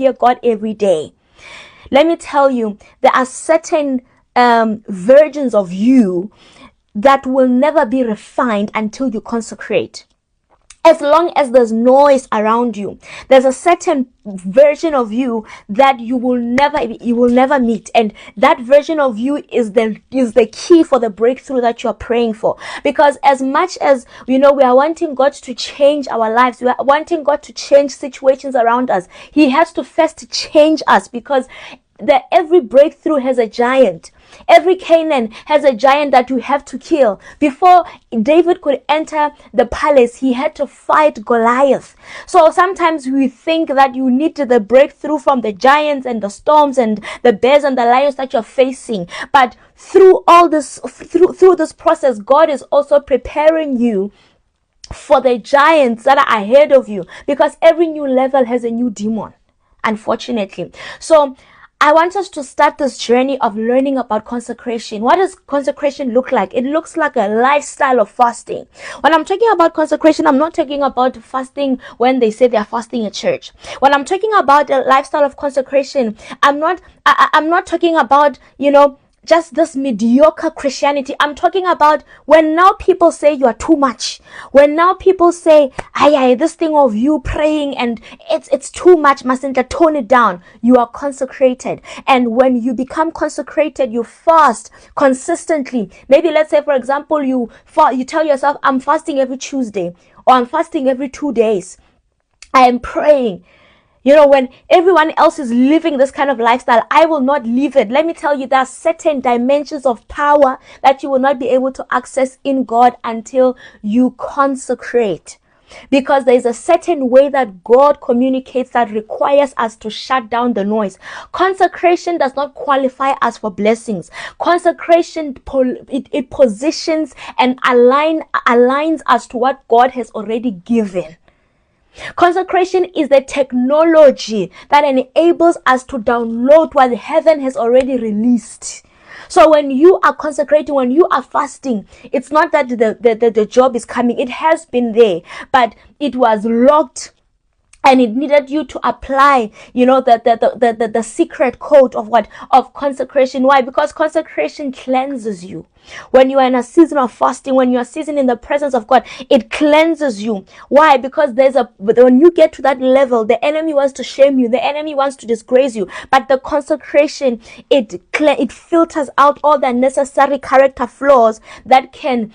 hear God every day. Let me tell you, there are certain versions of you that will never be refined until you consecrate. As long as there's noise around you, there's a certain version of you that you will never meet, and that version of you is the key for the breakthrough that you're praying for. Because as much as we are wanting God to change our lives, we are wanting God to change situations around us, He has to first change us, because every breakthrough has a giant. Every Canaan has a giant that you have to kill. Before David could enter the palace, he had to fight Goliath. So sometimes we think that you need the breakthrough from the giants and the storms and the bears and the lions that you're facing. But through all this, through this process, God is also preparing you for the giants that are ahead of you, because every new level has a new demon, unfortunately. So I want us to start this journey of learning about consecration. What does consecration look like? It looks like a lifestyle of fasting. When I'm talking about consecration, I'm not talking about fasting when they say they're fasting at church. When I'm talking about a lifestyle of consecration, I'm not talking about, just this mediocre Christianity. I'm talking about when now people say you are too much. When now people say, this thing of you praying and it's too much, Masentle, tone it down. You are consecrated. And when you become consecrated, you fast consistently. Maybe let's say, for example, you tell yourself, I'm fasting every Tuesday, or I'm fasting every 2 days. I am praying. When everyone else is living this kind of lifestyle, I will not live it. Let me tell you, there are certain dimensions of power that you will not be able to access in God until you consecrate. Because there is a certain way that God communicates that requires us to shut down the noise. Consecration does not qualify us for blessings. Consecration, it positions and aligns us to what God has already given. Consecration is the technology that enables us to download what heaven has already released. So when you are consecrating, when you are fasting, it's not that the job is coming. It has been there, but it was locked. And it needed you to apply, the secret code of consecration. Why? Because consecration cleanses you. When you are in a season of fasting, when you are seasoned in the presence of God, it cleanses you. Why? Because when you get to that level, the enemy wants to shame you. The enemy wants to disgrace you. But the consecration, it filters out all the necessary character flaws that can